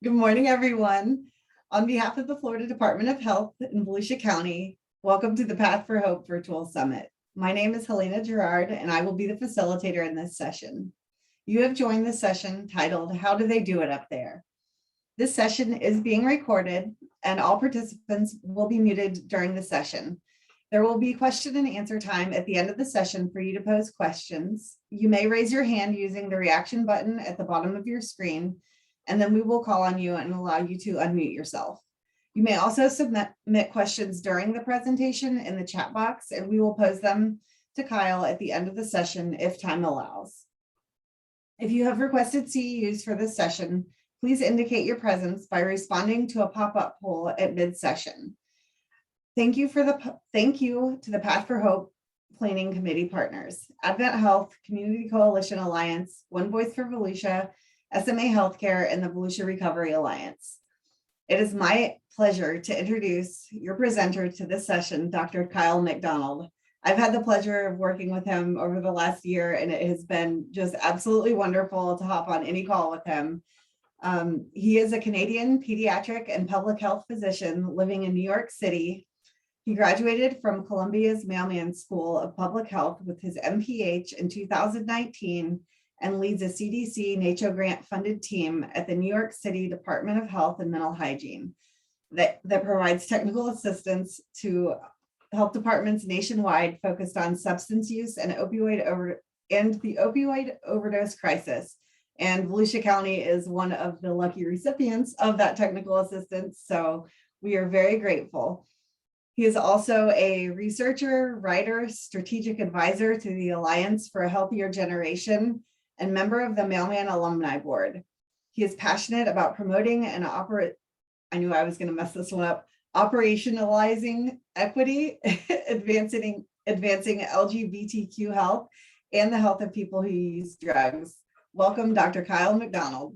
Good morning, everyone. On behalf of the Florida Department of Health in Volusia County, welcome to the Path for Hope Virtual Summit. My name is Helena Gerard, and I will be the facilitator in this session. You have joined the session titled, How Do They Do It Up There? This session is being recorded, and all participants will be muted during the session. There will be question and answer time at the end of the session for you to pose questions. You may raise your hand using the reaction button at the bottom of your screen, and then we will call on you and allow you to unmute yourself. You may also submit questions during the presentation in the chat box, and we will pose them to Kyle at the end of the session if time allows. If you have requested CEUs for this session, please indicate your presence by responding to a pop-up poll at mid-session. Thank you to the Path for Hope Planning Committee partners, Advent Health, Community Coalition Alliance, One Voice for Volusia, SMA Healthcare, and the Volusia Recovery Alliance. It is my pleasure to introduce your presenter to this session, Dr. Kyle MacDonald. I've had the pleasure of working with him over the last year, and it has been just absolutely wonderful to hop on any call with him. He is a Canadian pediatric and public health physician living in New York City. He graduated from Columbia's Mailman School of Public Health with his MPH in 2019 and leads a CDC NACHO grant funded team at the New York City Department of Health and Mental Hygiene that provides technical assistance to health departments nationwide focused on substance use and the opioid overdose crisis. And Volusia County is one of the lucky recipients of that technical assistance, so we are very grateful. He is also a researcher, writer, strategic advisor to the Alliance for a Healthier Generation, and member of the Mailman Alumni Board. He is passionate about promoting and operationalizing equity, advancing LGBTQ health, and the health of people who use drugs. Welcome, Dr. Kyle MacDonald.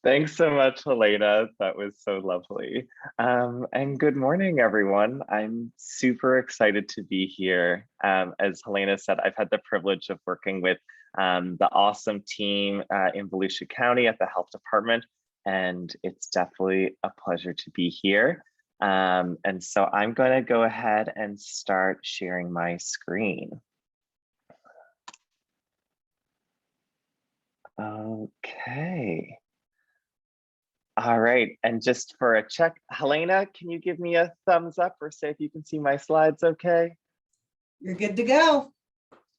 Thanks so much, Helena. That was so lovely. And good morning, everyone. I'm super excited to be here. As Helena said, I've had the privilege of working with the awesome team in Volusia County at the health department, and it's definitely a pleasure to be here. And so I'm going to go ahead and start sharing my screen. Okay. All right, and just for a check, Helena, can you give me a thumbs up or say if you can see my slides okay? You're good to go.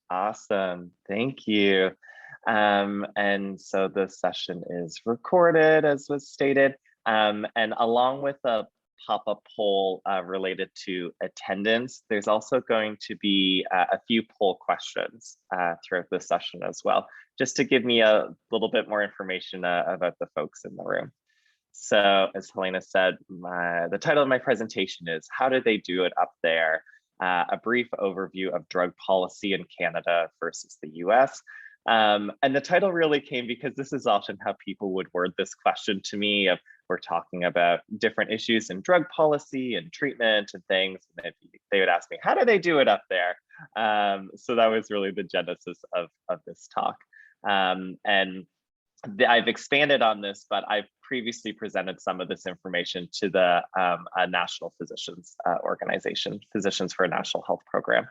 Awesome, thank you. And so the session is recorded, as was stated, and along with a pop-up poll related to attendance, there's also going to be a few poll questions throughout the session as well, just to give me a little bit more information about the folks in the room. So as Helena said, the title of my presentation is How Do They Do It Up There? A brief overview of drug policy in Canada versus the US. And the title really came because this is often how people would word this question to me of we're talking about different issues in drug policy and treatment and things. And they would ask me, how do they do it up there? So that was really the genesis of this talk. I've expanded on this, but I've previously presented some of this information to the National Physicians Organization, Physicians for a National Health Program.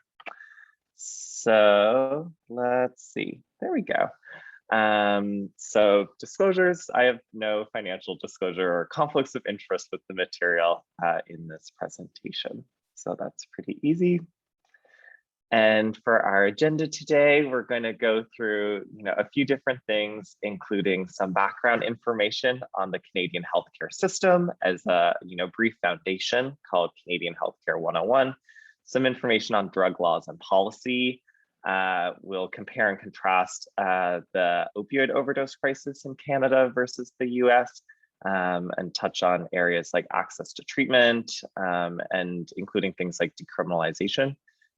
So let's see, there we go. So disclosures, I have no financial disclosure or conflicts of interest with the material in this presentation. So that's pretty easy. And for our agenda today, we're going to go through a few different things, including some background information on the Canadian healthcare system as a brief foundation called Canadian Healthcare 101, some information on drug laws and policy. We'll compare and contrast the opioid overdose crisis in Canada versus the US, and touch on areas like access to treatment, and including things like decriminalization,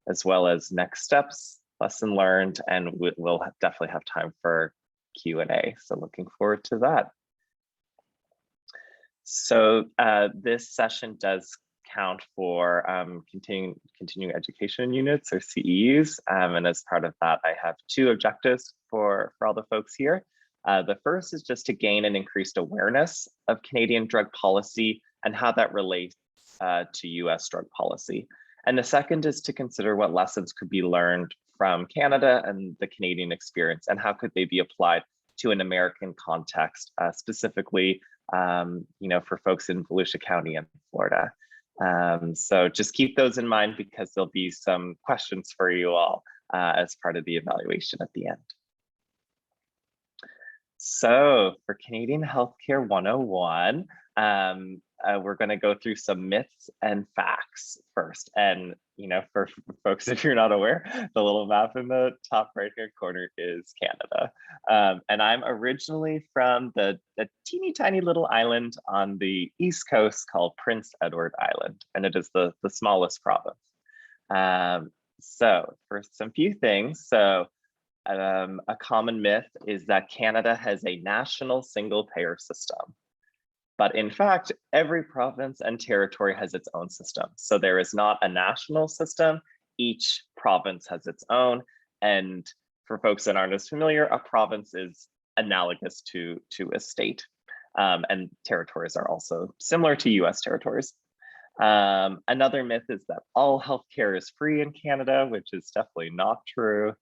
as well as next steps, lesson learned, and we'll definitely have time for Q&A. So looking forward to that. So this session does count for continuing education units or CEUs. And as part of that, I have two objectives for all the folks here. The first is just to gain an increased awareness of Canadian drug policy and how that relates to US drug policy. And the second is to consider what lessons could be learned from Canada and the Canadian experience, and how could they be applied to an American context, specifically, for folks in Volusia County and Florida. So just keep those in mind, because there'll be some questions for you all as part of the evaluation at the end. So for Canadian Healthcare 101, we're going to go through some myths and facts first. And, for folks, if you're not aware, the little map in the top right-hand corner is Canada. And I'm originally from the teeny tiny little island on the East Coast called Prince Edward Island, and it is the smallest province. So for some few things, a common myth is that Canada has a national single payer system. But in fact, every province and territory has its own system. So there is not a national system. Each province has its own. And for folks that aren't as familiar, a province is analogous to a state. And territories are also similar to US territories. Another myth is that all healthcare is free in Canada, which is definitely not true.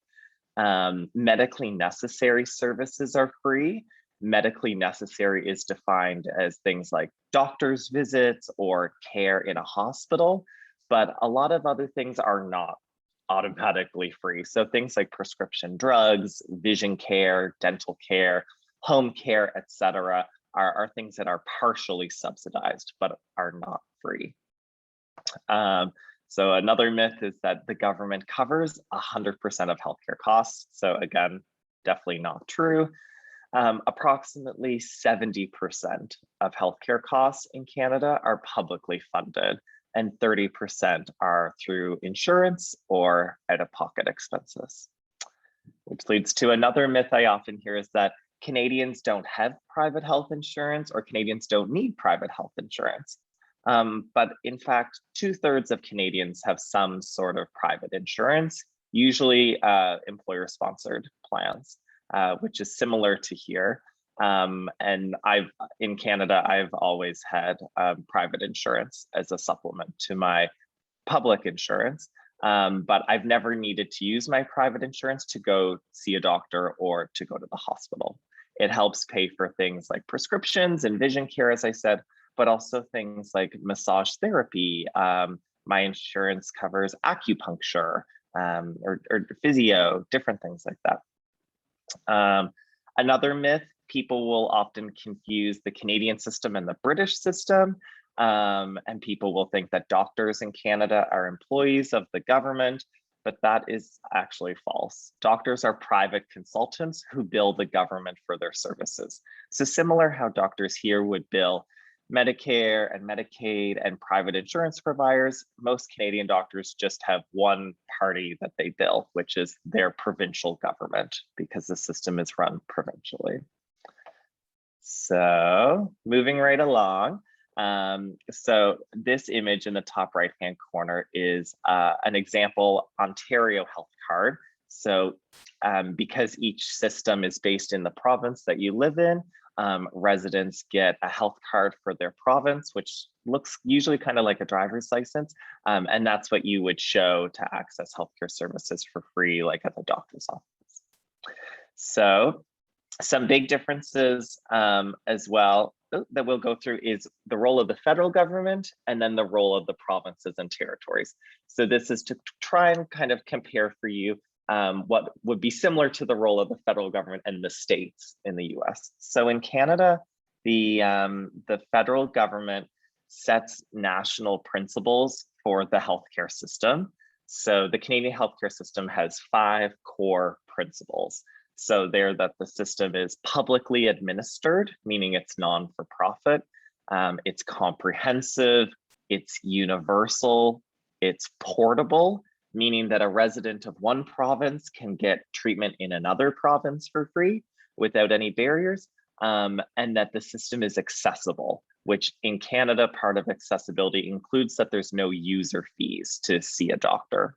Medically necessary services are free. Medically necessary is defined as things like doctor's visits or care in a hospital, but a lot of other things are not automatically free. So things like prescription drugs, vision care, dental care, home care, etc., are things that are partially subsidized but are not free. So another myth is that the government covers 100% of healthcare costs. So again, definitely not true. Approximately 70% of healthcare costs in Canada are publicly funded, and 30% are through insurance or out-of-pocket expenses. Which leads to another myth I often hear, is that Canadians don't have private health insurance, or Canadians don't need private health insurance. But in fact, 2/3 of Canadians have some sort of private insurance, usually employer-sponsored plans, which is similar to here. And in Canada, I've always had private insurance as a supplement to my public insurance, but I've never needed to use my private insurance to go see a doctor or to go to the hospital. It helps pay for things like prescriptions and vision care, as I said, but also things like massage therapy. My insurance covers acupuncture or physio, different things like that. Another myth, people will often confuse the Canadian system and the British system, and people will think that doctors in Canada are employees of the government, but that is actually false. Doctors are private consultants who bill the government for their services. So similar how doctors here would bill Medicare and Medicaid and private insurance providers, most Canadian doctors just have one party that they bill, which is their provincial government, because the system is run provincially. So moving right along. So this image in the top right-hand corner is an example Ontario health card. So because each system is based in the province that you live in, residents get a health card for their province, which looks usually kind of like a driver's license. And that's what you would show to access healthcare services for free, like at the doctor's office. So some big differences as well that we'll go through is the role of the federal government and then the role of the provinces and territories. So this is to try and kind of compare for you what would be similar to the role of the federal government and the states in the US. So in Canada, the federal government sets national principles for the healthcare system. So the Canadian healthcare system has 5 core principles. So there that the system is publicly administered, meaning it's non-for-profit, it's comprehensive, it's universal, it's portable, meaning that a resident of one province can get treatment in another province for free without any barriers, and that the system is accessible, which in Canada, part of accessibility includes that there's no user fees to see a doctor.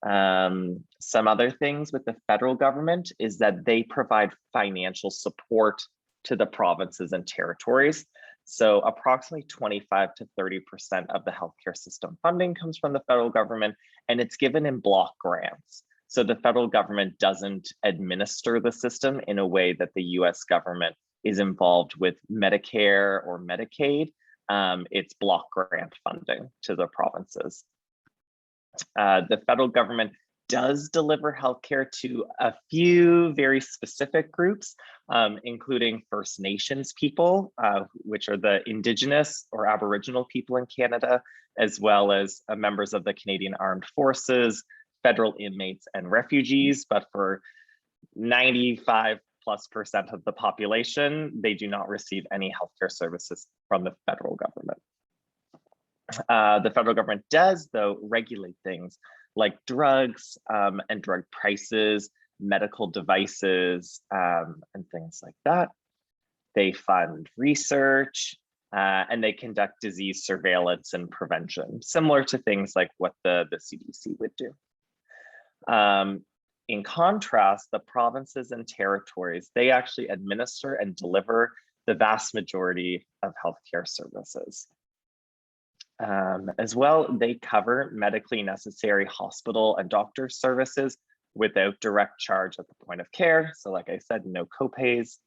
Some other things with the federal government is that they provide financial support to the provinces and territories. So approximately 25 to 30% of the healthcare system funding comes from the federal government, and it's given in block grants. So the federal government doesn't administer the system in a way that the US government is involved with Medicare or Medicaid. It's block grant funding to the provinces. The federal government does deliver healthcare to a few very specific groups, including First Nations people, which are the Indigenous or Aboriginal people in Canada, as well as members of the Canadian Armed Forces, federal inmates and refugees. But for 95+% of the population, they do not receive any healthcare services from the federal government. The federal government does, though, regulate things like drugs and drug prices, medical devices, and things like that. They fund research and they conduct disease surveillance and prevention, similar to things like what the CDC would do. In contrast, the provinces and territories, they actually administer and deliver the vast majority of healthcare services. As well, they cover medically necessary hospital and doctor services without direct charge at the point of care. So like I said, no copays.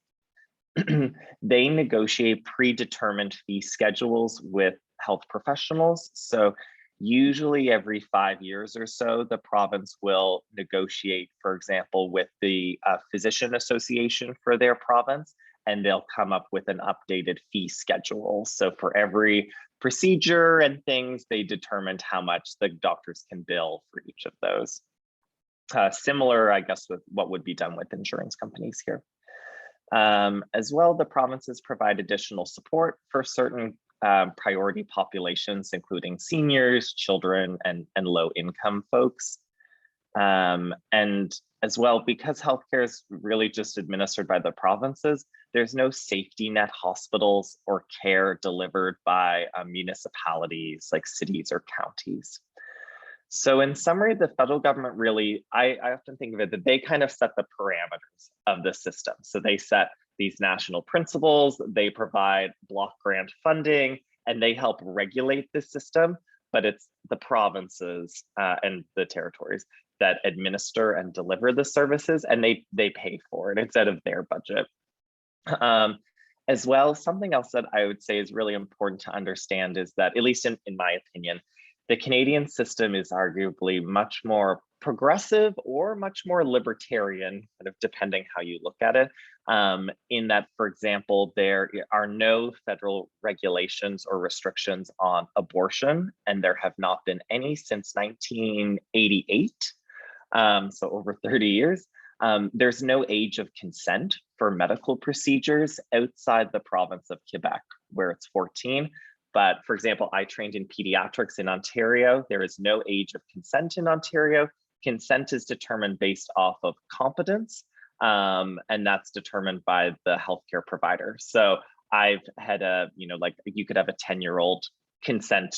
They negotiate predetermined fee schedules with health professionals. So usually every 5 years or so, the province will negotiate, for example, with the physician association for their province, and they'll come up with an updated fee schedule. So for every procedure and things, they determined how much the doctors can bill for each of those. Similar, I guess, with what would be done with insurance companies here. As well, the provinces provide additional support for certain priority populations, including seniors, children, and low-income folks. And as well, because healthcare is really just administered by the provinces, there's no safety net hospitals or care delivered by municipalities like cities or counties. So in summary, the federal government really, I often think of it that they kind of set the parameters of the system. So they set these national principles, they provide block grant funding, and they help regulate the system, but it's the provinces and the territories that administer and deliver the services, and they pay for it. It's out of their budget. As well, something else that I would say is really important to understand is that, at least in my opinion, the Canadian system is arguably much more progressive or much more libertarian, kind of depending how you look at it, in that, for example, there are no federal regulations or restrictions on abortion, and there have not been any since 1988, so over 30 years. There's no age of consent for medical procedures outside the province of Quebec, where it's 14. But for example, I trained in pediatrics in Ontario. There is no age of consent in Ontario. Consent is determined based off of competence, and that's determined by the healthcare provider. So I've had like you could have a 10-year-old consent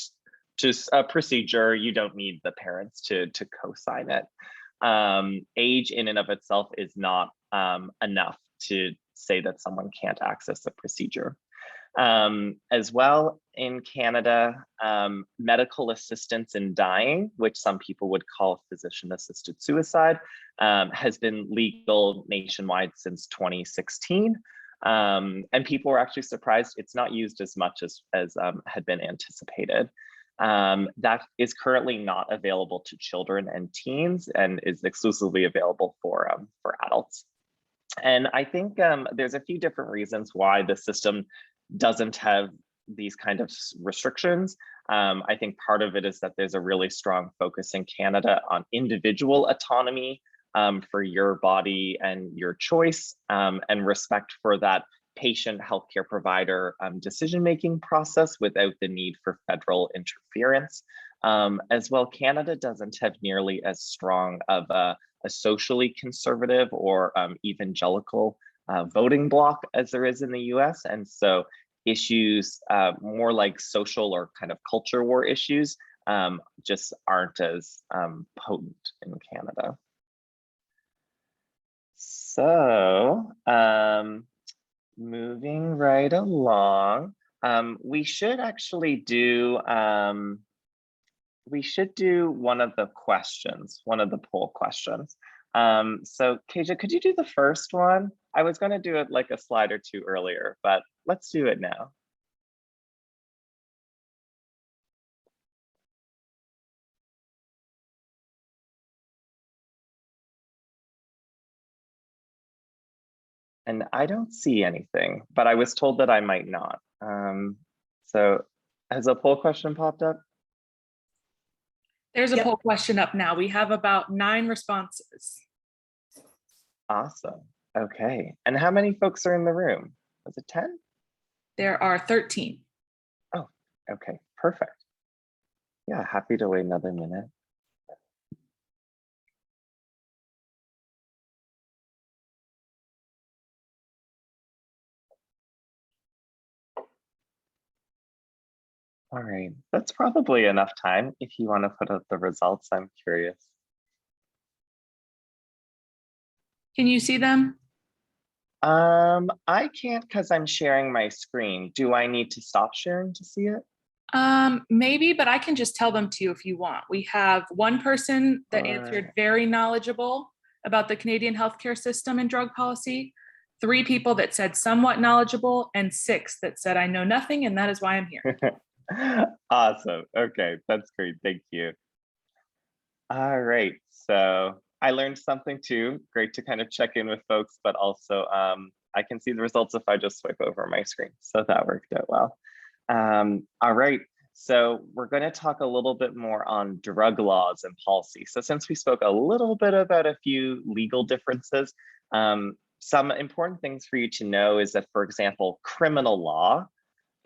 to a procedure. You don't need the parents to co-sign it. Age in and of itself is not enough to say that someone can't access a procedure. As well, in Canada, medical assistance in dying, which some people would call physician-assisted suicide, has been legal nationwide since 2016. And people were actually surprised it's not used as much as had been anticipated. That is currently not available to children and teens and is exclusively available for adults. And I think there's a few different reasons why the system doesn't have these kind of restrictions. I think part of it is that there's a really strong focus in Canada on individual autonomy for your body and your choice, and respect for that patient healthcare provider decision-making process without the need for federal interference. As well, Canada doesn't have nearly as strong of a socially conservative or evangelical voting bloc as there is in the US. And so issues more like social or kind of culture war issues just aren't as potent in Canada. So moving right along, we should actually do one of the questions, one of the poll questions. So Kasia, could you do the first one? I was going to do it like a slide or two earlier, but let's do it now. And I don't see anything, but I was told that I might not. So has a poll question popped up? There's a Yep. poll question up now. We have about 9 responses. Awesome. Okay. And how many folks are in the room? Was it 10? There are 13. Oh, okay. Perfect. Yeah, happy to wait another minute. All right, that's probably enough time if you want to put up the results. I'm curious. Can you see them? I can't because I'm sharing my screen. Do I need to stop sharing to see it? Maybe, but I can just tell them to you if you want. We have one person that answered very knowledgeable about the Canadian healthcare system and drug policy, 3 people that said somewhat knowledgeable, and 6 that said I know nothing, and that is why I'm here. Awesome. Okay, that's great. Thank you. All right, so I learned something too. Great to kind of check in with folks, but also I can see the results if I just swipe over my screen. So that worked out well. All right, so we're going to talk a little bit more on drug laws and policy. So since we spoke a little bit about a few legal differences, some important things for you to know is that, for example, criminal law,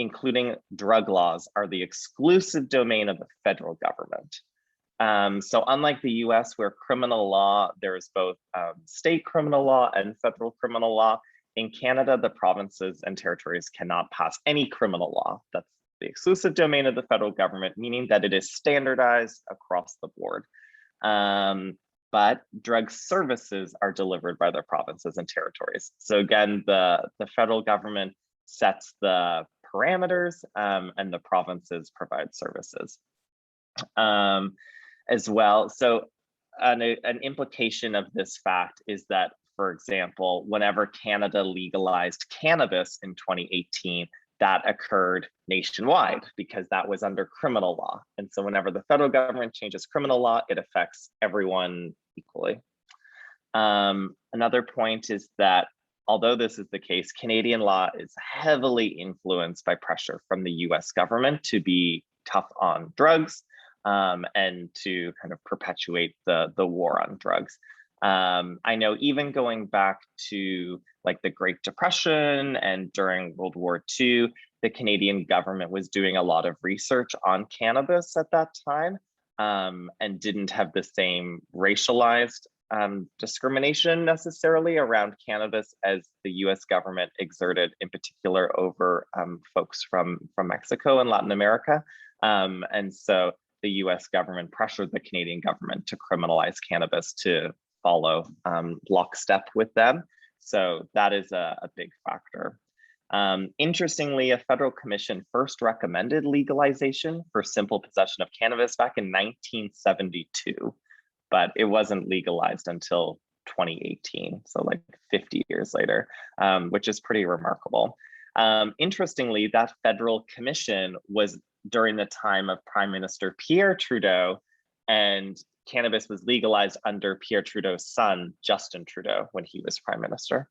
including drug laws, are the exclusive domain of the federal government. So unlike the US, where criminal law, there's both state criminal law and federal criminal law, in Canada, the provinces and territories cannot pass any criminal law. That's the exclusive domain of the federal government, meaning that it is standardized across the board. But drug services are delivered by the provinces and territories. So again, the federal government sets the parameters and the provinces provide services as well. So an implication of this fact is that, for example, whenever Canada legalized cannabis in 2018, that occurred nationwide because that was under criminal law. And so whenever the federal government changes criminal law, it affects everyone equally. Another point is that although this is the case, Canadian law is heavily influenced by pressure from the US government to be tough on drugs and to kind of perpetuate the war on drugs. I know even going back to like the Great Depression and during World War II, the Canadian government was doing a lot of research on cannabis at that time and didn't have the same racialized discrimination necessarily around cannabis as the US government exerted, in particular over folks from Mexico and Latin America. And so the US government pressured the Canadian government to criminalize cannabis to follow lockstep with them. So that is a big factor. Interestingly, a federal commission first recommended legalization for simple possession of cannabis back in 1972, but it wasn't legalized until 2018, so like 50 years later, which is pretty remarkable. Interestingly, that federal commission was during the time of Prime Minister Pierre Trudeau, and cannabis was legalized under Pierre Trudeau's son, Justin Trudeau, when he was Prime Minister.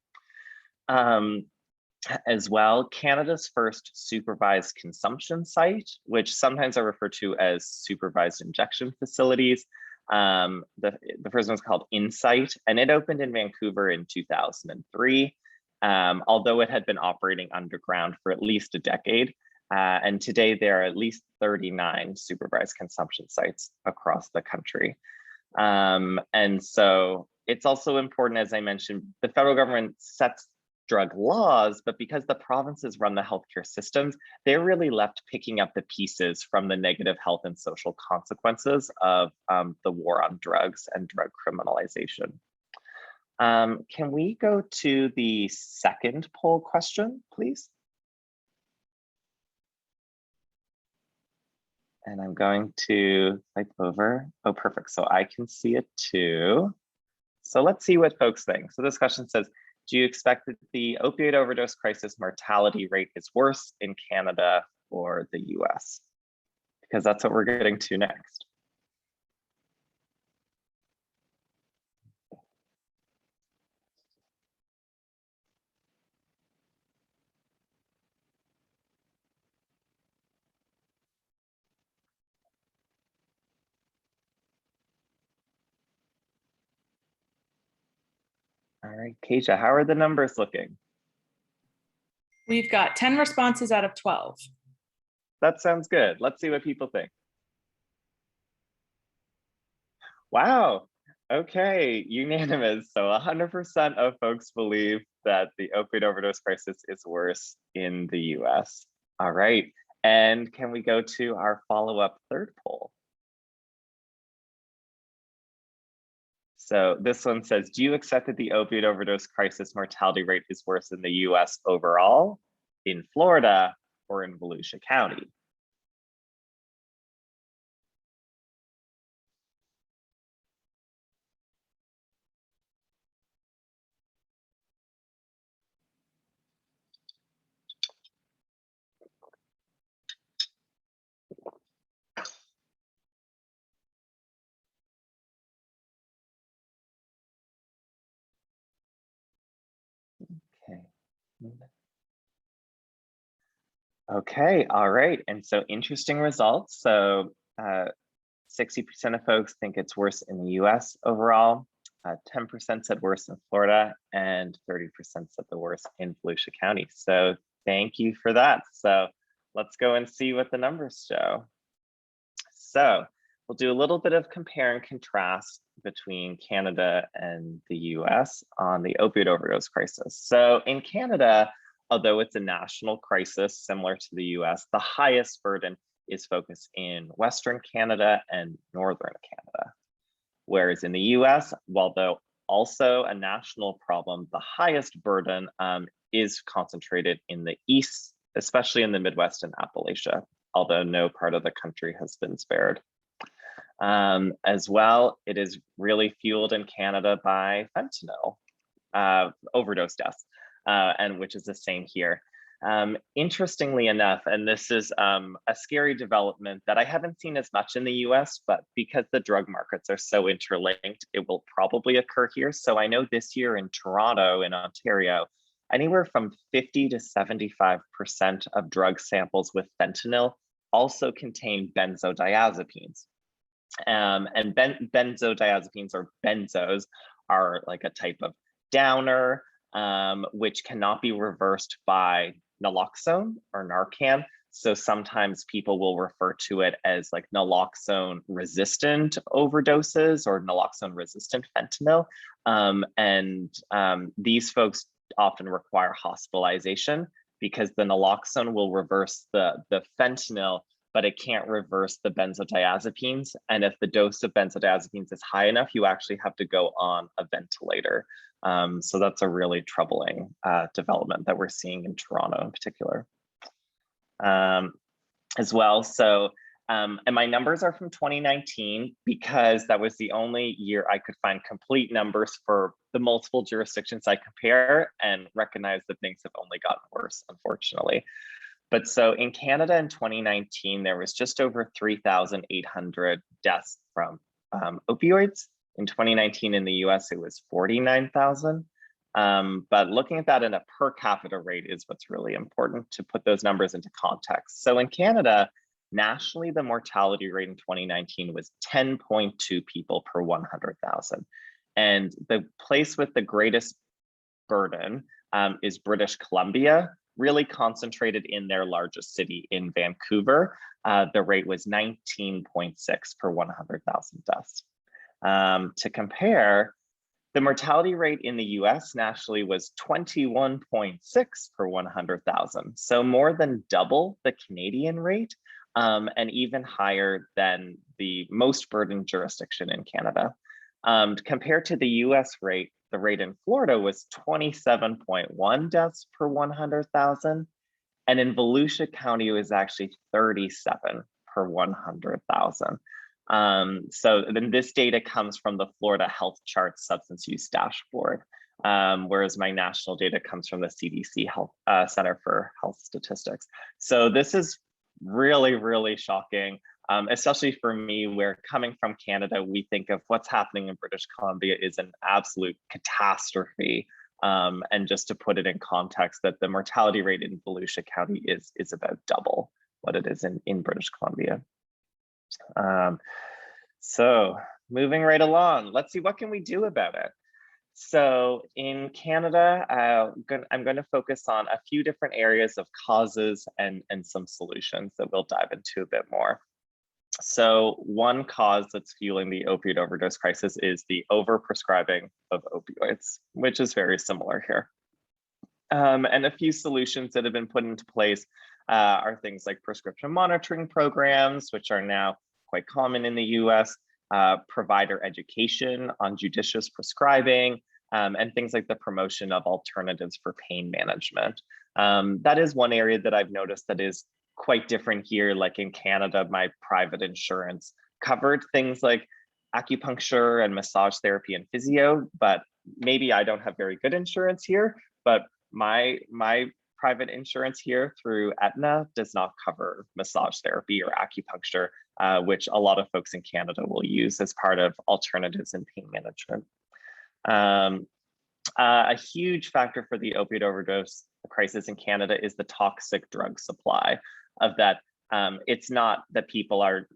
As well, Canada's first supervised consumption site, which sometimes are referred to as supervised injection facilities. The first one's called Insight, and it opened in Vancouver in 2003, although it had been operating underground for at least a decade. And today there are at least 39 supervised consumption sites across the country. And so it's also important, as I mentioned, the federal government sets drug laws, but because the provinces run the healthcare systems, they're really left picking up the pieces from the negative health and social consequences of the war on drugs and drug criminalization. Can we go to the second poll question, please? And I'm going to type over. Oh, perfect. So I can see it too. So let's see what folks think. So this question says, do you expect that the opioid overdose crisis mortality rate is worse in Canada or the US? Because that's what we're getting to next. All right, Keisha, how are the numbers looking? We've got 10 responses out of 12. That sounds good. Let's see what people think. Wow, okay, unanimous. So 100% of folks believe that the opioid overdose crisis is worse in the US. All right, and can we go to our follow-up third poll? So this one says, do you accept that the opioid overdose crisis mortality rate is worse in the US overall, in Florida, or in Volusia County? Okay. Okay, all right. And so interesting results. So 60% of folks think it's worse in the US overall, 10% said worse in Florida, and 30% said the worst in Volusia County. So thank you for that. So let's go and see what the numbers show. So we'll do a little bit of compare and contrast between Canada and the US on the opioid overdose crisis. So in Canada, although it's a national crisis similar to the US, the highest burden is focused in Western Canada and Northern Canada. Whereas in the US, although also a national problem, the highest burden is concentrated in the East, especially in the Midwest and Appalachia, although no part of the country has been spared. As well, it is really fueled in Canada by fentanyl overdose deaths, and which is the same here. Interestingly enough, and this is a scary development that I haven't seen as much in the US, but because the drug markets are so interlinked, it will probably occur here. So I know this year in Toronto, in Ontario, anywhere from 50 to 75% of drug samples with fentanyl also contain benzodiazepines. And benzodiazepines, or benzos, are like a type of downer, which cannot be reversed by naloxone or Narcan. So sometimes people will refer to it as like naloxone resistant overdoses or naloxone resistant fentanyl. These folks often require hospitalization because the naloxone will reverse the fentanyl, but it can't reverse the benzodiazepines. And if the dose of benzodiazepines is high enough, you actually have to go on a ventilator. So that's a really troubling development that we're seeing in Toronto in particular. As well, so, and my numbers are from 2019 because that was the only year I could find complete numbers for the multiple jurisdictions I compare, and recognize that things have only gotten worse, unfortunately. But so in Canada in 2019, there was just over 3,800 deaths from opioids. In 2019 in the US, it was 49,000. But looking at that in a per capita rate is what's really important to put those numbers into context. So in Canada, nationally, the mortality rate in 2019 was 10.2 people per 100,000. And the place with the greatest burden is British Columbia, really concentrated in their largest city in Vancouver. The rate was 19.6 per 100,000 deaths. To compare, The mortality rate in the US nationally was 21.6 per 100,000. So more than double the Canadian rate, and even higher than the most burdened jurisdiction in Canada. Compared to the US rate, the rate in Florida was 27.1 deaths per 100,000. And in Volusia County, it was actually 37 per 100,000. So then this data comes from the Florida Health Chart Substance Use Dashboard, whereas my national data comes from the CDC Health Center for Health Statistics. So this is really, really shocking, especially for me, where coming from Canada, we think of what's happening in British Columbia is an absolute catastrophe. And just to put it in context, that the mortality rate in Volusia County is about double what it is in British Columbia. So moving right along, let's see, what can we do about it? So in Canada, I'm going to focus on a few different areas of causes and some solutions that we'll dive into a bit more. So one cause that's fueling the opioid overdose crisis is the overprescribing of opioids, which is very similar here. And a few solutions that have been put into place are things like prescription monitoring programs, which are now quite common in the US, provider education on judicious prescribing, and things like the promotion of alternatives for pain management. That is one area that I've noticed that is quite different here. Like in Canada, my private insurance covered things like acupuncture and massage therapy and physio, but maybe I don't have very good insurance here, but my private insurance here through Aetna does not cover massage therapy or acupuncture, which a lot of folks in Canada will use as part of alternatives in pain management. A huge factor for the opioid overdose crisis in Canada is the toxic drug supply. Of that, it's not that people are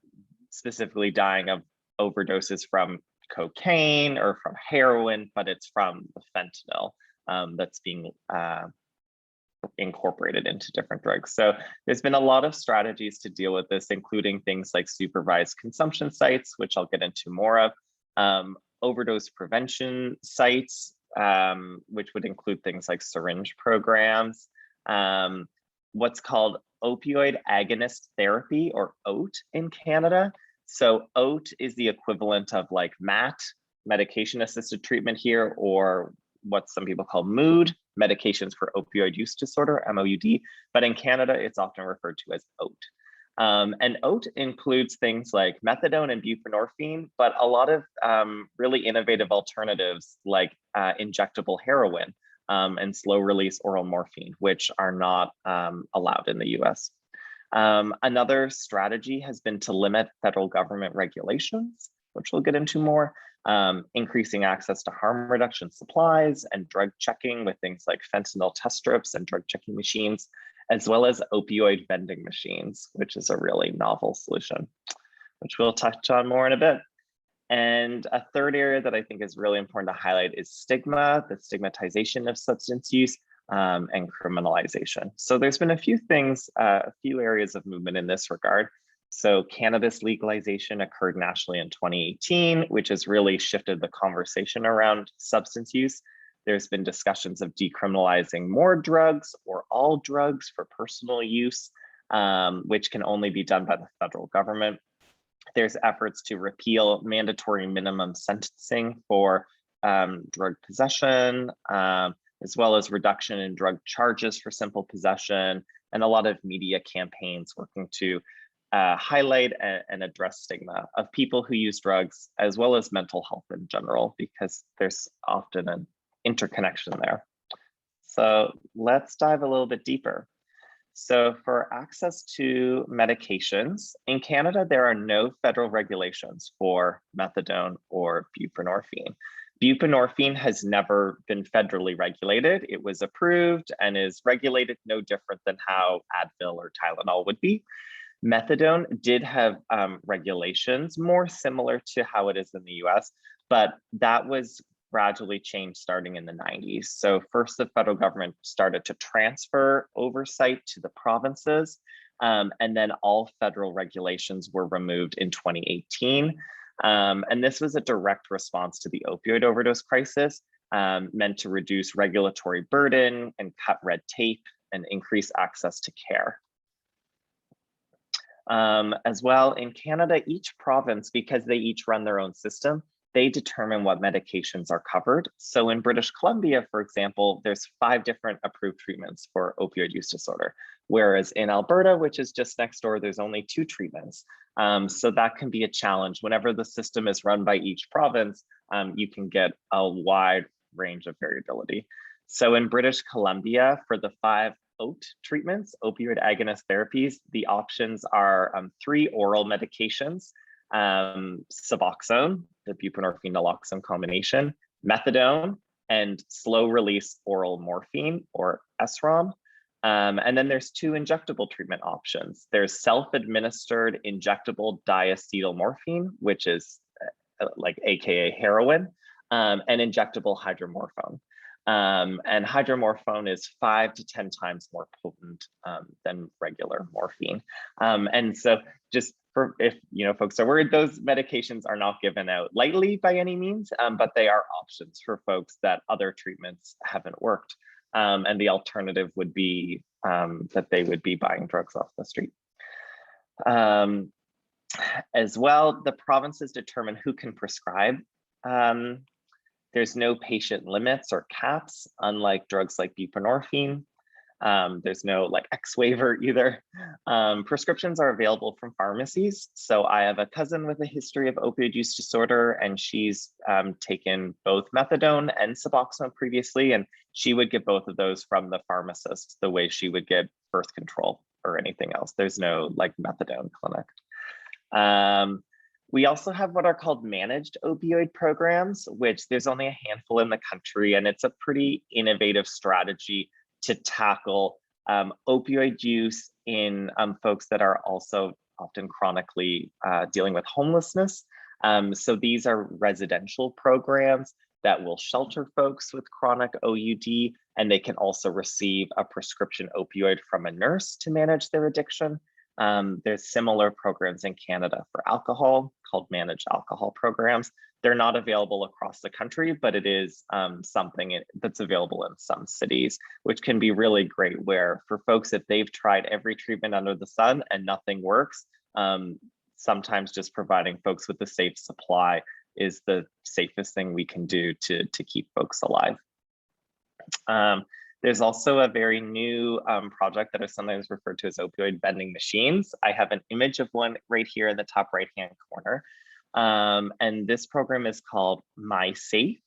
specifically dying of overdoses from cocaine or from heroin, but it's from the fentanyl that's being incorporated into different drugs. So there's been a lot of strategies to deal with this, including things like supervised consumption sites, which I'll get into more of, overdose prevention sites, which would include things like syringe programs, what's called opioid agonist therapy, or OAT in Canada. So OAT is the equivalent of like MAT, medication assisted treatment here, or what some people call MOOD, medications for opioid use disorder, MOUD, but in Canada, it's often referred to as OAT. And OAT includes things like methadone and buprenorphine, but a lot of really innovative alternatives like injectable heroin and slow release oral morphine, which are not allowed in the US. Another strategy has been to limit federal government regulations, which we'll get into more, increasing access to harm reduction supplies and drug checking with things like fentanyl test strips and drug checking machines, as well as opioid vending machines, which is a really novel solution, which we'll touch on more in a bit. And a third area that I think is really important to highlight is stigma, the stigmatization of substance use, and criminalization. So there's been a few things, a few areas of movement in this regard. So cannabis legalization occurred nationally in 2018, which has really shifted the conversation around substance use. There's been discussions of decriminalizing more drugs or all drugs for personal use, which can only be done by the federal government. There's efforts to repeal mandatory minimum sentencing for drug possession, as well as reduction in drug charges for simple possession, and a lot of media campaigns working to highlight and address stigma of people who use drugs, as well as mental health in general, because there's often an interconnection there. So let's dive a little bit deeper. So for access to medications, in Canada, there are no federal regulations for methadone or buprenorphine. Buprenorphine has never been federally regulated. It was approved and is regulated no different than how Advil or Tylenol would be. Methadone did have regulations more similar to how it is in the US, but that was gradually changed starting in the 90s. So first, the federal government started to transfer oversight to the provinces, and then all federal regulations were removed in 2018. And this was a direct response to the opioid overdose crisis, meant to reduce regulatory burden and cut red tape and increase access to care. As well, in Canada, each province, because they each run their own system, they determine what medications are covered. So in British Columbia, for example, there's 5 different approved treatments for opioid use disorder. Whereas in Alberta, which is just next door, there's only 2 treatments. So that can be a challenge. Whenever the system is run by each province, you can get a wide range of variability. So in British Columbia, for the 5 OAT treatments, opioid agonist therapies, the options are 3 oral medications, Suboxone, the buprenorphine naloxone combination, methadone, and slow release oral morphine, or SROM. And then there's 2 injectable treatment options. There's self-administered injectable diacetyl morphine, which is like AKA heroin, and injectable hydromorphone. And hydromorphone is 5 to 10 times more potent than regular morphine. And so just for, if folks are worried, those medications are not given out lightly by any means, but they are options for folks that other treatments haven't worked. And the alternative would be that they would be buying drugs off the street. As well, the provinces determine who can prescribe. There's no patient limits or caps, unlike drugs like buprenorphine. There's no like X waiver either. Prescriptions are available from pharmacies. So I have a cousin with a history of opioid use disorder, and she's taken both methadone and Suboxone previously, and she would get both of those from the pharmacist the way she would get birth control or anything else. There's no like methadone clinic. We also have what are called managed opioid programs, which there's only a handful in the country, and it's a pretty innovative strategy to tackle opioid use in folks that are also often chronically dealing with homelessness. So these are residential programs that will shelter folks with chronic OUD, and they can also receive a prescription opioid from a nurse to manage their addiction. There's similar programs in Canada for alcohol called managed alcohol programs. They're not available across the country, but it is something that's available in some cities, which can be really great where for folks, if they've tried every treatment under the sun and nothing works, sometimes just providing folks with a safe supply is the safest thing we can do to keep folks alive. There's also a very new project that is sometimes referred to as opioid vending machines. I have an image of one right here in the top right-hand corner. And this program is called MySafe.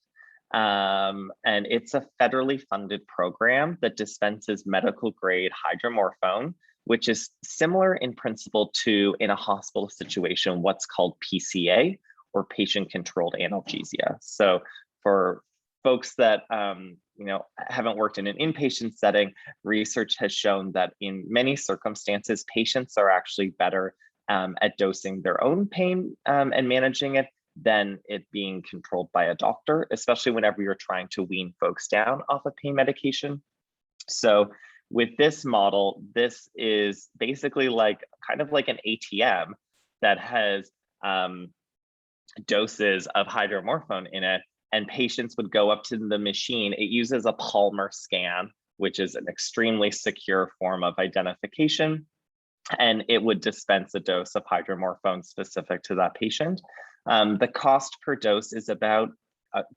And it's a federally funded program that dispenses medical grade hydromorphone, which is similar in principle to, in a hospital situation, what's called PCA, or patient controlled analgesia. So for folks that haven't worked in an inpatient setting, research has shown that in many circumstances, patients are actually better at dosing their own pain and managing it than it being controlled by a doctor, especially whenever you're trying to wean folks down off of pain medication. So with this model, this is basically like kind of like an ATM that has doses of hydromorphone in it, and patients would go up to the machine. It uses a Palmer scan, which is an extremely secure form of identification, and it would dispense a dose of hydromorphone specific to that patient. The cost per dose is about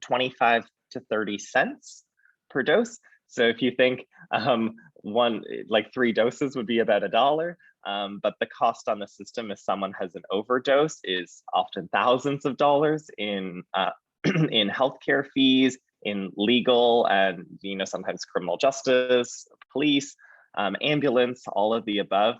25 to 30 cents per dose. So if you think like 3 doses would be about $1, but the cost on the system if someone has an overdose is often thousands of dollars in in healthcare fees, in legal and sometimes criminal justice, police, ambulance, all of the above,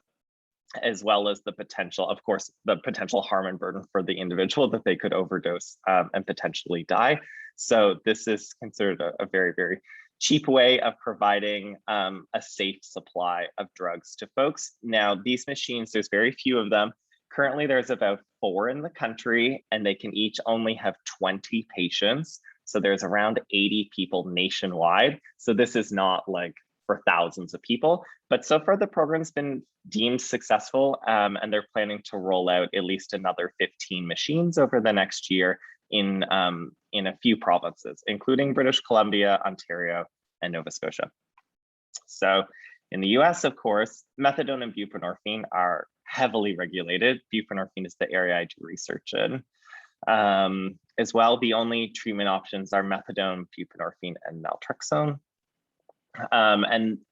as well as the potential, of course, the potential harm and burden for the individual that they could overdose and potentially die. So this is considered a very, very cheap way of providing a safe supply of drugs to folks. Now, these machines, there's very few of them. Currently, there's about 4 in the country, and they can each only have 20 patients. So there's around 80 people nationwide. So this is not like for thousands of people. But so far the program's been deemed successful, and they're planning to roll out at least another 15 machines over the next year in a few provinces, including British Columbia, Ontario, and Nova Scotia. So in the US, of course, methadone and buprenorphine are heavily regulated. Buprenorphine is the area I do research in. As well, the only treatment options are methadone, buprenorphine, and naltrexone.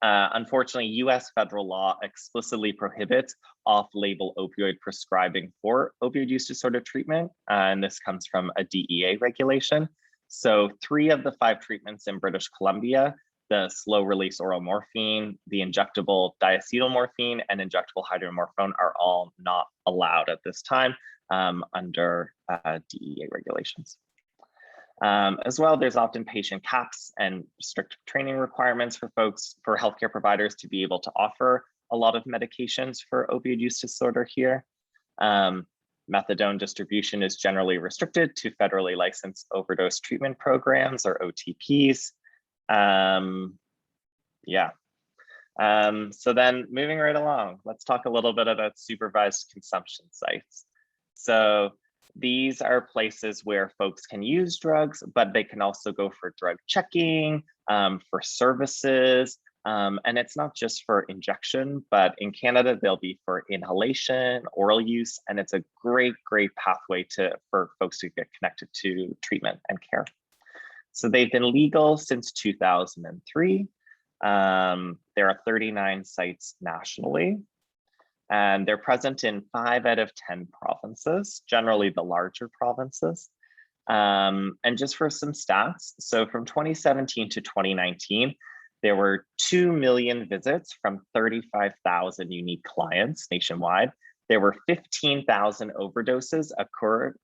Unfortunately, US federal law explicitly prohibits off-label opioid prescribing for opioid use disorder treatment, and this comes from a DEA regulation. So 3 of the 5 treatments in British Columbia, the slow-release oral morphine, the injectable diacetylmorphine, and injectable hydromorphone are all not allowed at this time under DEA regulations. As well, there's often patient caps and strict training requirements for healthcare providers to be able to offer a lot of medications for opioid use disorder here. Methadone distribution is generally restricted to federally licensed overdose treatment programs, or OTPs. So then moving right along, let's talk a little bit about supervised consumption sites. So these are places where folks can use drugs, but they can also go for drug checking, for services, and it's not just for injection, but in Canada, they'll be for inhalation, oral use, and it's a great pathway for folks to get connected to treatment and care. So they've been legal since 2003. There are 39 sites nationally, and they're present in 5 out of 10 provinces, generally the larger provinces. And just for some stats, so from 2017 to 2019, there were 2 million visits from 35,000 unique clients nationwide. There were 15,000 overdoses occurred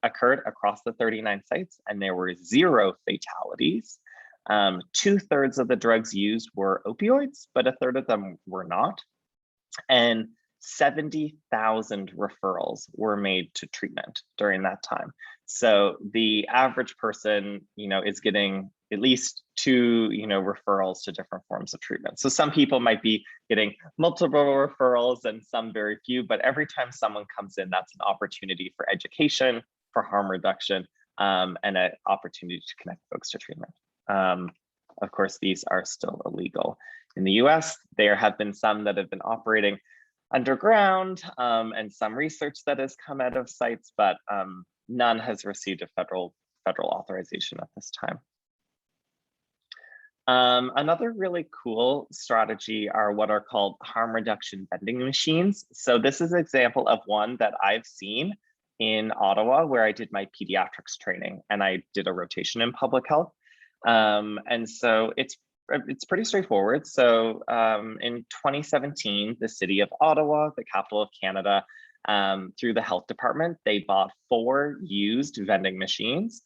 across the 39 sites, and there were 0 fatalities. 2/3 of the drugs used were opioids, but 1/3 of them were not. And 70,000 referrals were made to treatment during that time. So the average person, is getting at least 2, referrals to different forms of treatment. So some people might be getting multiple referrals and some very few, but every time someone comes in, that's an opportunity for education, for harm reduction, and an opportunity to connect folks to treatment. Of course, these are still illegal. In the US, there have been some that have been operating underground, and some research that has come out of sites, but none has received a federal authorization at this time. Another really cool strategy are what are called harm reduction vending machines. So this is an example of one that I've seen in Ottawa, where I did my pediatrics training and I did a rotation in public health. And so it's pretty straightforward. So in 2017, the city of Ottawa, the capital of Canada, through the health department, they bought 4 used vending machines.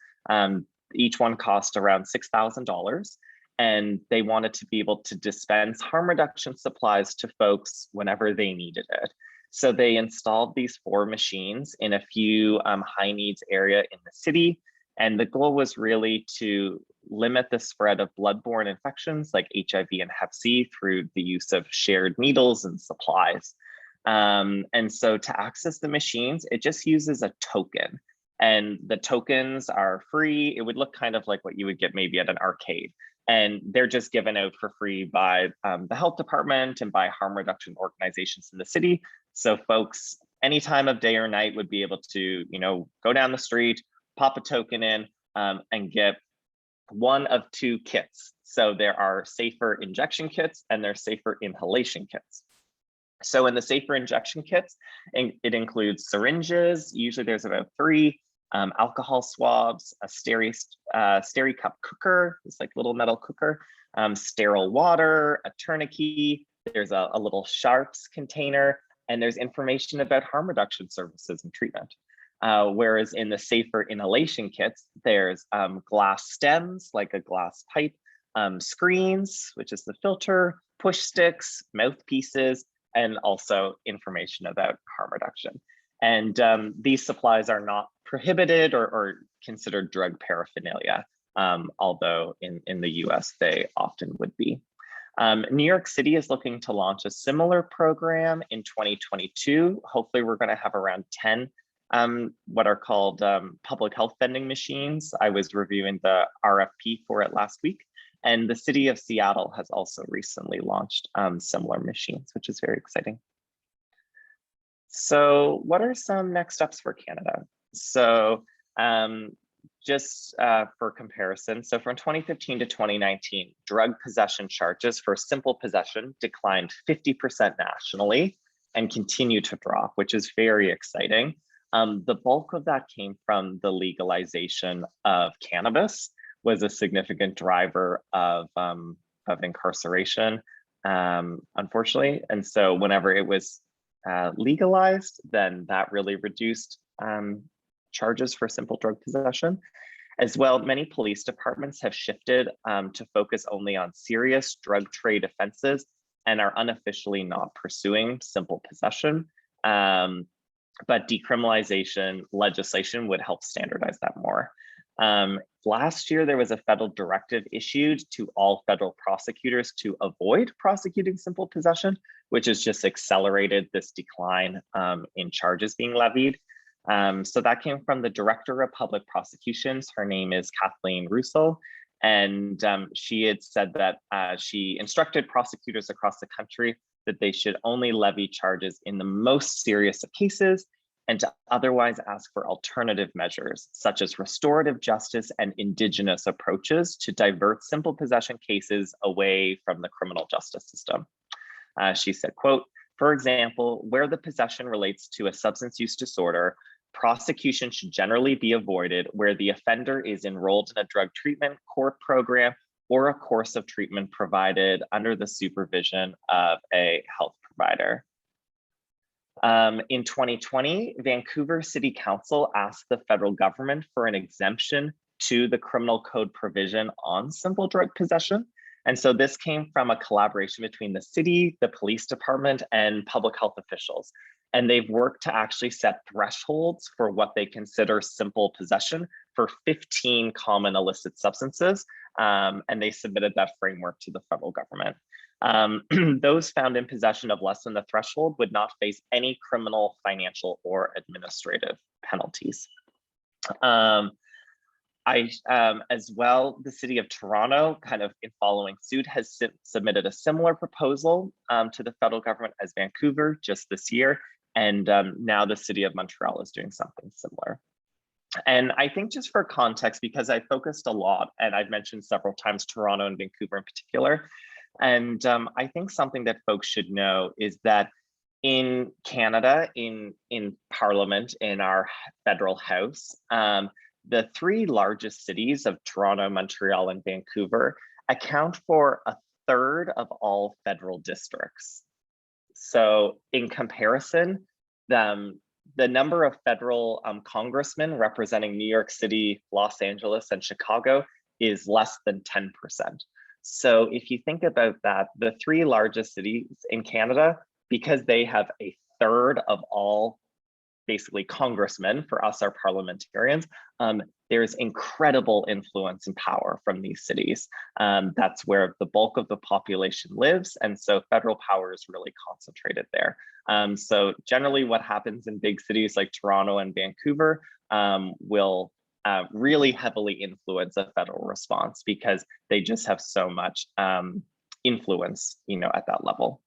Each one cost around $6,000. And they wanted to be able to dispense harm reduction supplies to folks whenever they needed it. So they installed these 4 machines in a few high needs area in the city. And the goal was really to limit the spread of bloodborne infections like HIV and Hep C through the use of shared needles and supplies. And so to access the machines, it just uses a token. And the tokens are free. It would look kind of like what you would get maybe at an arcade. And they're just given out for free by the health department and by harm reduction organizations in the city. So folks, any time of day or night would be able to, go down the street, pop a token in, and get one of 2 kits. So there are safer injection kits and there's safer inhalation kits. So in the safer injection kits, it includes syringes. Usually there's about 3, alcohol swabs, a Steri cup cooker, this like little metal cooker, sterile water, a tourniquet. There's a little sharps container, and there's information about harm reduction services and treatment. Whereas in the safer inhalation kits, there's glass stems, like a glass pipe, screens, which is the filter, push sticks, mouthpieces, and also information about harm reduction. And these supplies are not prohibited or considered drug paraphernalia, although in the US, they often would be. New York City is looking to launch a similar program in 2022. Hopefully we're going to have around 10 what are called public health vending machines. I was reviewing the RFP for it last week, and the city of Seattle has also recently launched similar machines, which is very exciting. So what are some next steps for Canada? So just for comparison, so from 2015 to 2019, drug possession charges for simple possession declined 50% nationally and continue to drop, which is very exciting. The bulk of that came from the legalization of cannabis, was a significant driver of incarceration, unfortunately. And so whenever it was legalized, then that really reduced charges for simple drug possession. As well, many police departments have shifted to focus only on serious drug trade offenses and are unofficially not pursuing simple possession. But decriminalization legislation would help standardize that more. Last year, there was a federal directive issued to all federal prosecutors to avoid prosecuting simple possession, which has just accelerated this decline in charges being levied. So that came from the Director of Public Prosecutions. Her name is Kathleen Russell. And she had said that she instructed prosecutors across the country that they should only levy charges in the most serious of cases and to otherwise ask for alternative measures, such as restorative justice and indigenous approaches to divert simple possession cases away from the criminal justice system. She said, quote, "For example, where the possession relates to a substance use disorder, prosecution should generally be avoided where the offender is enrolled in a drug treatment court program or a course of treatment provided under the supervision of a health provider." In 2020, Vancouver City Council asked the federal government for an exemption to the criminal code provision on simple drug possession. And so this came from a collaboration between the city, the police department, and public health officials. And they've worked to actually set thresholds for what they consider simple possession for 15 common illicit substances. And they submitted that framework to the federal government. Those found in possession of less than the threshold would not face any criminal, financial, or administrative penalties. As well, the city of Toronto, kind of in following suit, has submitted a similar proposal to the federal government as Vancouver just this year. And now the city of Montreal is doing something similar. And I think just for context, because I focused a lot, and I've mentioned several times Toronto and Vancouver in particular, and I think something that folks should know is that in Canada, in Parliament, in our federal house, the three largest cities of Toronto, Montreal, and Vancouver account for a third of all federal districts. So in comparison, the number of federal congressmen representing New York City, Los Angeles, and Chicago is less than 10%. So if you think about that, the three largest cities in Canada, because they have a third of all basically congressmen, for us, our parliamentarians, there's incredible influence and power from these cities. That's where the bulk of the population lives. And so federal power is really concentrated there. So generally what happens in big cities like Toronto and Vancouver will really heavily influence a federal response because they just have so much influence, at that level.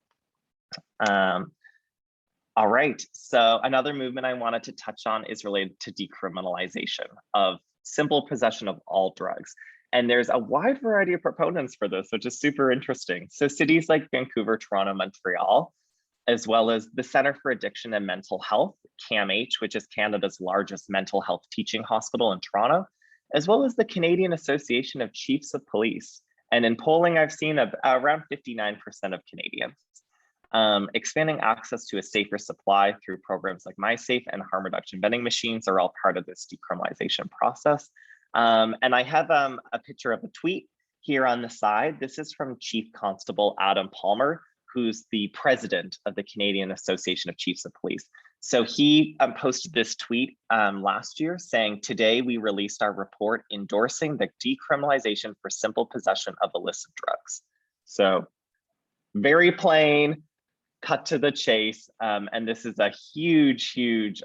All right, so another movement I wanted to touch on is related to decriminalization of simple possession of all drugs. And there's a wide variety of proponents for this, which is super interesting. So cities like Vancouver, Toronto, Montreal, as well as the Center for Addiction and Mental Health, CAMH, which is Canada's largest mental health teaching hospital in Toronto, as well as the Canadian Association of Chiefs of Police. And in polling, I've seen around 59% of Canadians. Expanding access to a safer supply through programs like MySafe and harm reduction vending machines are all part of this decriminalization process. And I have a picture of a tweet here on the side. This is from Chief Constable Adam Palmer, who's the president of the Canadian Association of Chiefs of Police. So he posted this tweet last year saying, "Today we released our report endorsing the decriminalization for simple possession of illicit drugs." So very plain, cut to the chase. And this is a huge, huge,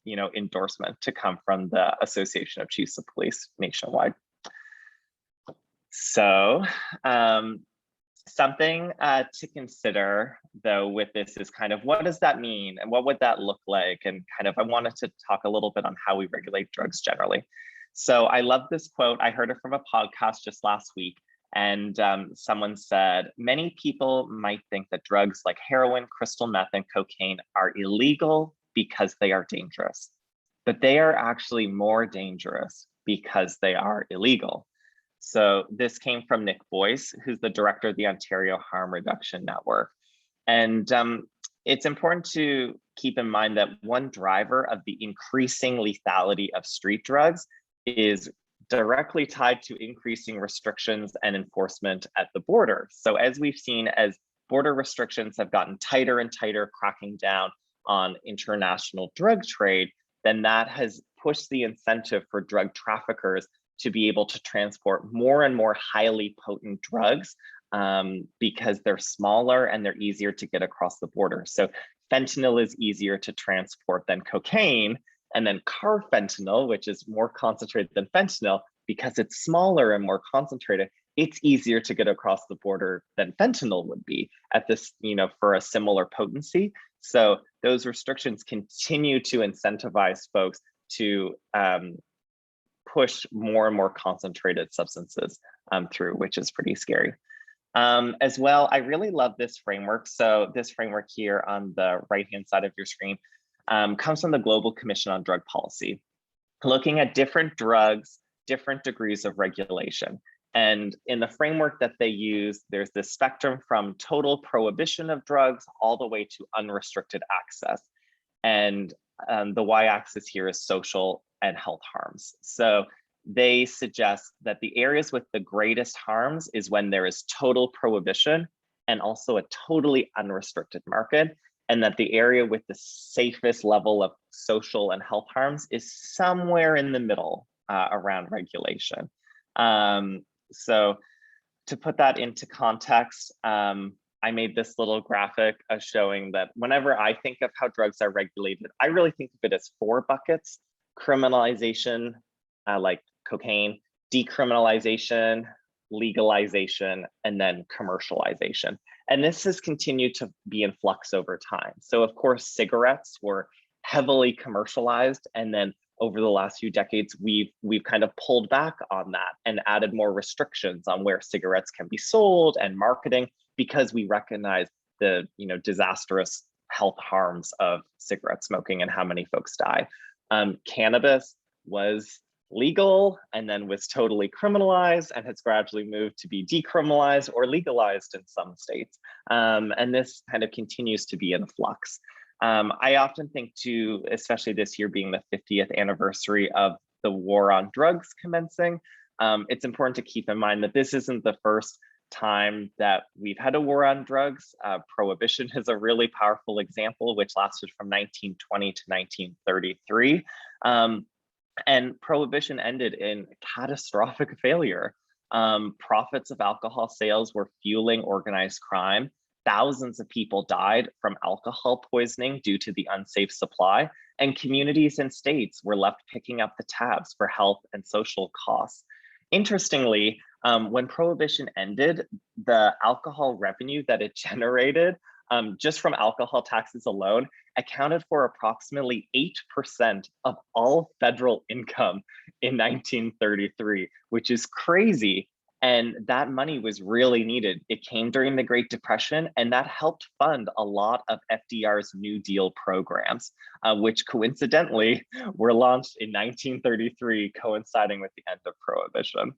endorsement to come from the Association of Chiefs of Police nationwide. So something to consider though with this is kind of what does that mean and what would that look like? And kind of I wanted to talk a little bit on how we regulate drugs generally. So I love this quote. I heard it from a podcast just last week. And someone said, many people might think that drugs like heroin, crystal meth, and cocaine are illegal because they are dangerous, but they are actually more dangerous because they are illegal. So this came from Nick Boyce, who's the director of the Ontario Harm Reduction Network. And it's important to keep in mind that one driver of the increasing lethality of street drugs is directly tied to increasing restrictions and enforcement at the border. So as we've seen, as border restrictions have gotten tighter and tighter, cracking down on international drug trade, then that has pushed the incentive for drug traffickers to be able to transport more and more highly potent drugs because they're smaller and they're easier to get across the border. So fentanyl is easier to transport than cocaine, and then carfentanil, which is more concentrated than fentanyl, because it's smaller and more concentrated, it's easier to get across the border than fentanyl would be at this, for a similar potency. So those restrictions continue to incentivize folks to push more and more concentrated substances through, which is pretty scary. As well, I really love this framework. So this framework here on the right-hand side of your screen comes from the Global Commission on Drug Policy, looking at different drugs, different degrees of regulation. And in the framework that they use, there's this spectrum from total prohibition of drugs all the way to unrestricted access. And the y-axis here is social and health harms. So they suggest that the areas with the greatest harms is when there is total prohibition and also a totally unrestricted market, and that the area with the safest level of social and health harms is somewhere in the middle around regulation. So to put that into context, I made this little graphic showing that whenever I think of how drugs are regulated, I really think of it as 4 buckets: criminalization, like cocaine, decriminalization, legalization, and then commercialization. And this has continued to be in flux over time. So of course, cigarettes were heavily commercialized, and then over the last few decades, we've kind of pulled back on that and added more restrictions on where cigarettes can be sold and marketing, because we recognize the disastrous health harms of cigarette smoking and how many folks die. Cannabis was legal and then was totally criminalized and has gradually moved to be decriminalized or legalized in some states. And this kind of continues to be in flux. I often think too, especially this year being the 50th anniversary of the war on drugs commencing, it's important to keep in mind that this isn't the first time that we've had a war on drugs. Prohibition is a really powerful example, which lasted from 1920 to 1933. And prohibition ended in catastrophic failure. Profits of alcohol sales were fueling organized crime. Thousands of people died from alcohol poisoning due to the unsafe supply, and communities and states were left picking up the tabs for health and social costs. Interestingly, when prohibition ended, the alcohol revenue that it generated just from alcohol taxes alone accounted for approximately 8% of all federal income in 1933, which is crazy. And that money was really needed. It came during the Great Depression, and that helped fund a lot of FDR's New Deal programs, which coincidentally were launched in 1933, coinciding with the end of Prohibition.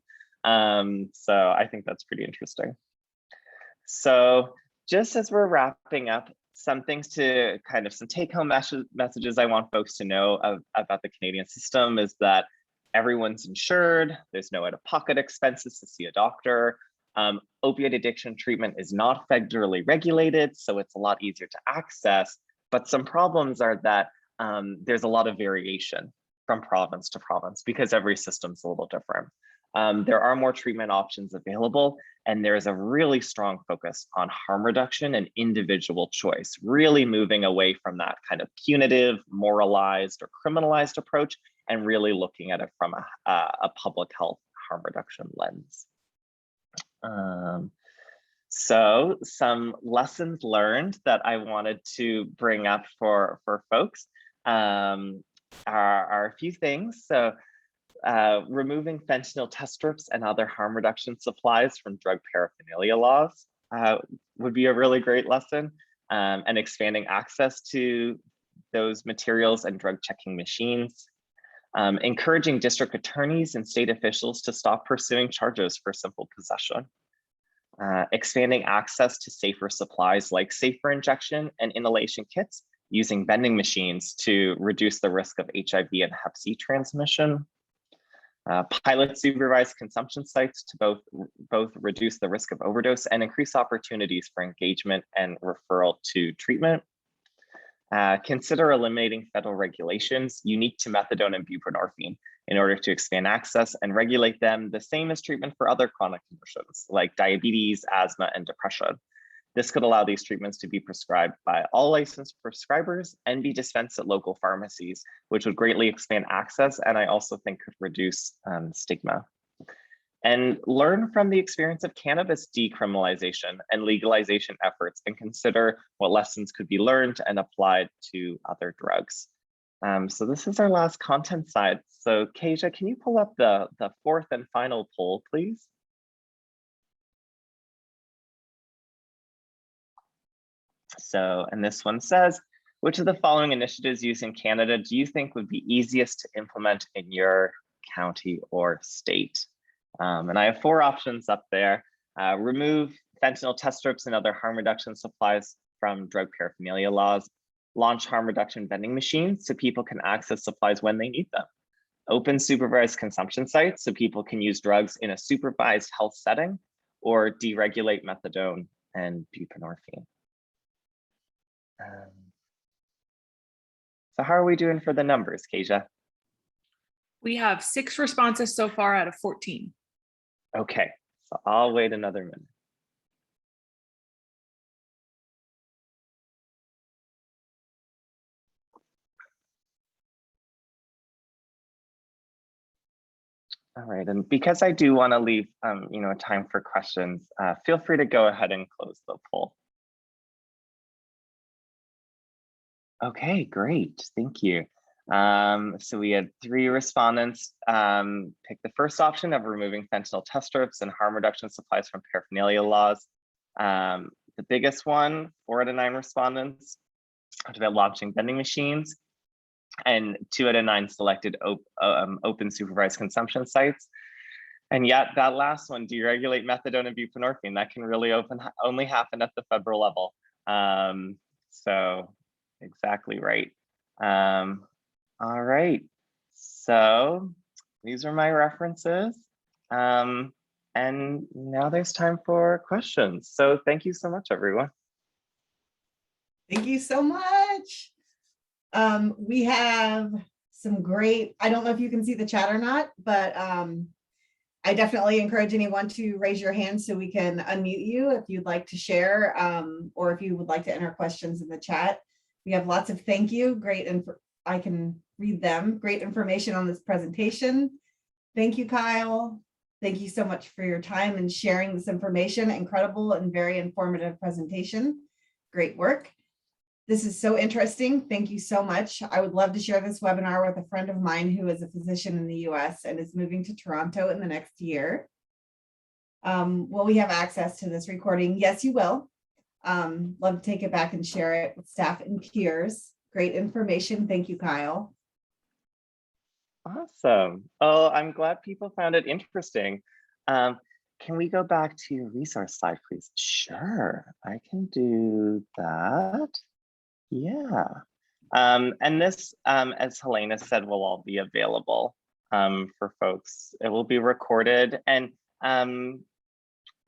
So I think that's pretty interesting. So just as we're wrapping up, some things to kind of some take-home messages I want folks to know about the Canadian system is that everyone's insured, there's no out-of-pocket expenses to see a doctor. Opioid addiction treatment is not federally regulated, so it's a lot easier to access. But some problems are that there's a lot of variation from province to province because every system's a little different. There are more treatment options available, and there is a really strong focus on harm reduction and individual choice, really moving away from that kind of punitive, moralized, or criminalized approach, and really looking at it from a public health harm reduction lens. So some lessons learned that I wanted to bring up for folks are a few things. So removing fentanyl test strips and other harm reduction supplies from drug paraphernalia laws would be a really great lesson, and expanding access to those materials and drug checking machines. Encouraging district attorneys and state officials to stop pursuing charges for simple possession. Expanding access to safer supplies like safer injection and inhalation kits using vending machines to reduce the risk of HIV and Hep C transmission. Pilot supervised consumption sites to both reduce the risk of overdose and increase opportunities for engagement and referral to treatment. Consider eliminating federal regulations unique to methadone and buprenorphine in order to expand access and regulate them the same as treatment for other chronic conditions like diabetes, asthma, and depression. This could allow these treatments to be prescribed by all licensed prescribers and be dispensed at local pharmacies, which would greatly expand access, and I also think could reduce stigma. And learn from the experience of cannabis decriminalization and legalization efforts, and consider what lessons could be learned and applied to other drugs. So this is our last content slide. So Kasia, can you pull up the fourth and final poll, please? So, and this one says, which of the following initiatives used in Canada do you think would be easiest to implement in your county or state? And I have 4 options up there. Remove fentanyl test strips and other harm reduction supplies from drug paraphernalia laws. Launch harm reduction vending machines so people can access supplies when they need them. Open supervised consumption sites so people can use drugs in a supervised health setting, or deregulate methadone and buprenorphine. So how are we doing for the numbers, Kasia? We have 6 responses so far out of 14. Okay, so I'll wait another minute. All right, and because I do want to leave time for questions, feel free to go ahead and close the poll. Okay, great, thank you. So we had 3 respondents pick the first option of removing fentanyl test strips and harm reduction supplies from paraphernalia laws. The biggest one, 4 out of 9 respondents, talked about launching vending machines, and 2 out of 9 selected open supervised consumption sites. And yet that last one, deregulate methadone and buprenorphine, that can really only happen at the federal level. So exactly right. All right, so these are my references. And now there's time for questions. So thank you so much, everyone. Thank you so much. We have some great, I don't know if you can see the chat or not, but I definitely encourage anyone to raise your hand so we can unmute you if you'd like to share, or if you would like to enter questions in the chat. We have lots of thank you, great, and I can read them. Great information on this presentation. Thank you, Kyle. Thank you so much for your time and sharing this information. Incredible and very informative presentation. Great work. This is so interesting. Thank you so much. I would love to share this webinar with a friend of mine who is a physician in the US and is moving to Toronto in the next year. Will we have access to this recording? Yes, you will. Love to take it back and share it with staff and peers. Great information. Thank you, Kyle. Awesome. Oh, I'm glad people found it interesting. Can we go back to your resource slide, please? Sure, I can do that. Yeah. And this, as Helena said, will all be available for folks. It will be recorded. And I'm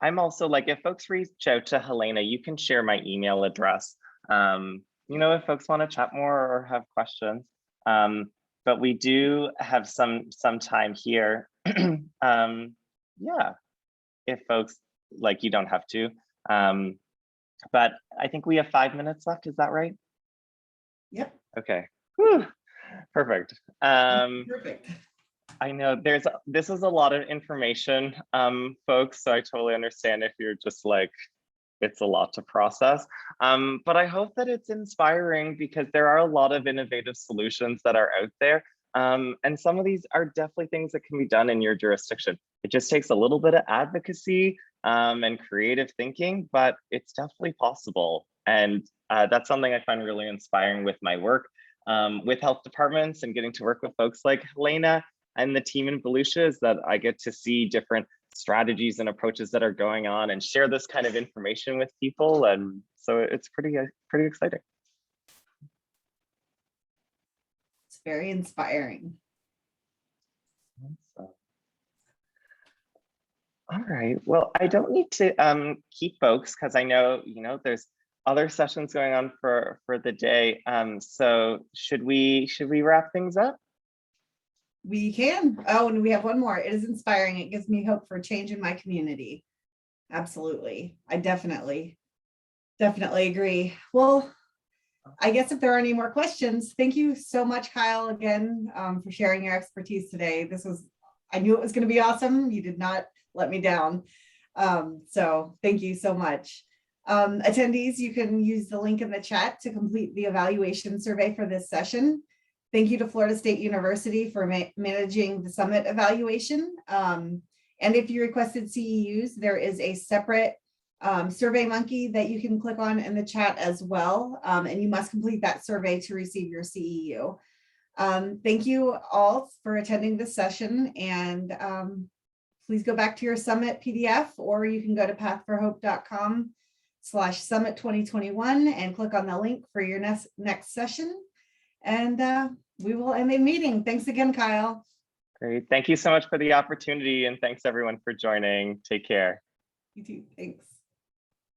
also like, if folks reach out to Helena, you can share my email address. If folks want to chat more or have questions. But we do have some time here Yeah, if folks like, you don't have to. But I think we have 5 minutes left. Is that right? Yep, Okay. Whew. Perfect. perfect. I know this is a lot of information, folks, so I totally understand if you're just like, it's a lot to process. But I hope that it's inspiring because there are a lot of innovative solutions that are out there. And some of these are definitely things that can be done in your jurisdiction. It just takes a little bit of advocacy and creative thinking, but it's definitely possible. And that's something I find really inspiring with my work with health departments and getting to work with folks like Helena and the team in Volusia, is that I get to see different strategies and approaches that are going on and share this kind of information with people. And so it's pretty exciting. It's very inspiring. So, all right, well, I don't need to keep folks because I know, there's other sessions going on for the day. So should we wrap things up? We can. Oh, and we have one more. It is inspiring. It gives me hope for change in my community. Absolutely. I definitely agree. Well, I guess if there are any more questions, thank you so much, Kyle, again, for sharing your expertise today. I knew it was going to be awesome. You did not let me down. So thank you so much. Attendees, you can use the link in the chat to complete the evaluation survey for this session. Thank you to Florida State University for managing the summit evaluation. And if you requested CEUs, there is a separate Survey Monkey that you can click on in the chat as well. And you must complete that survey to receive your CEU. Thank you all for attending this session, and please go back to your summit PDF, or you can go to pathforhope.com/summit 2021 and click on the link for your next session. And we will end the meeting. Thanks again, Kyle. Great. Thank you so much for the opportunity, and thanks everyone for joining. Take care. You too. Thanks.